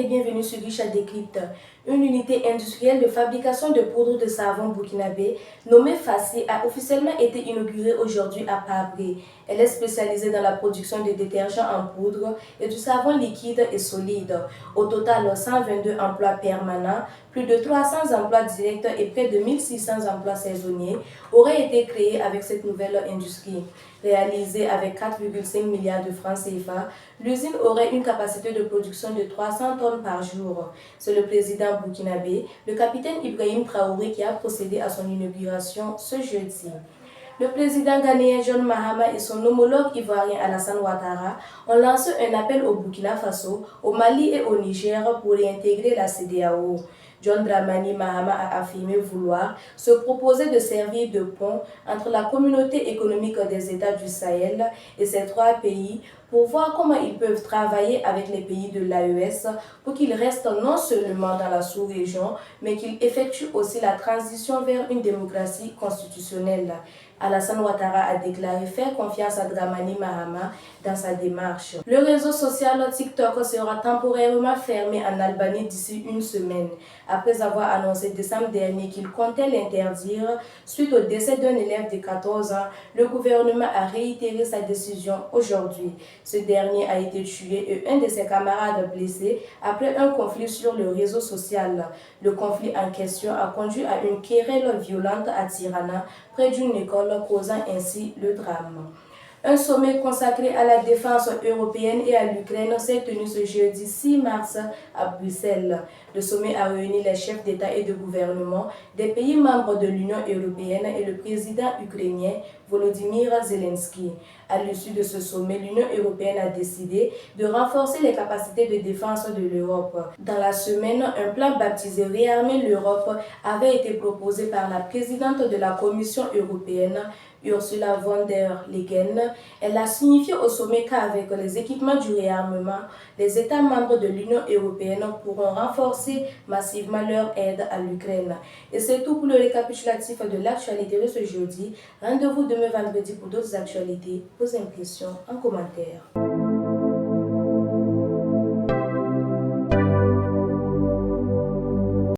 et bienvenue sur Richa Décrypte, une unité industrielle de fabrication de poudre de savon burkinabé nommée Fassi a officiellement été inaugurée aujourd'hui à Pabré. Elle est spécialisée dans la production de détergents en poudre et du savon liquide et solide. Au total, 122 emplois permanents, plus de 300 emplois directs et près de 1600 emplois saisonniers auraient été créés avec cette nouvelle industrie. Réalisée avec 4,5 milliards de francs CFA, l'usine aurait une capacité de production de 300 tonnes par jour. C'est le président burkinabé, le capitaine Ibrahim Traoré, qui a procédé à son inauguration ce jeudi. Le président ghanéen John Mahama et son homologue ivoirien Alassane Ouattara ont lancé un appel au Burkina Faso, au Mali et au Niger pour réintégrer la CEDEAO. John Dramani Mahama a affirmé vouloir se proposer de servir de pont entre la communauté économique des États du Sahel et ces trois pays pour voir comment ils peuvent travailler avec les pays de l'AES pour qu'ils restent non seulement dans la sous-région, mais qu'ils effectuent aussi la transition vers une démocratie constitutionnelle. Alassane Ouattara a déclaré faire confiance à Dramani Mahama dans sa démarche. Le réseau social TikTok sera temporairement fermé en Albanie d'ici une semaine, après avoir annoncé décembre dernier qu'il comptait l'interdire suite au décès d'un élève de 14 ans. Le gouvernement a réitéré sa décision aujourd'hui. Ce dernier a été tué et un de ses camarades blessé après un conflit sur le réseau social. Le conflit en question a conduit à une querelle violente à Tirana, près d'une école, causant ainsi le drame. Un sommet consacré à la défense européenne et à l'Ukraine s'est tenu ce jeudi 6 mars à Bruxelles. Le sommet a réuni les chefs d'État et de gouvernement des pays membres de l'Union européenne et le président ukrainien Volodymyr Zelensky. À l'issue de ce sommet, l'Union européenne a décidé de renforcer les capacités de défense de l'Europe. Dans la semaine, un plan baptisé Réarmer l'Europe avait été proposé par la présidente de la Commission européenne, Ursula von der Leyen. Elle a signifié au sommet qu'avec les équipements du réarmement, les États membres de l'Union européenne pourront renforcer massivement leur aide à l'Ukraine. Et c'est tout pour le récapitulatif de l'actualité de ce jeudi. Rendez-vous demain vendredi pour d'autres actualités. Vos impressions en commentaire.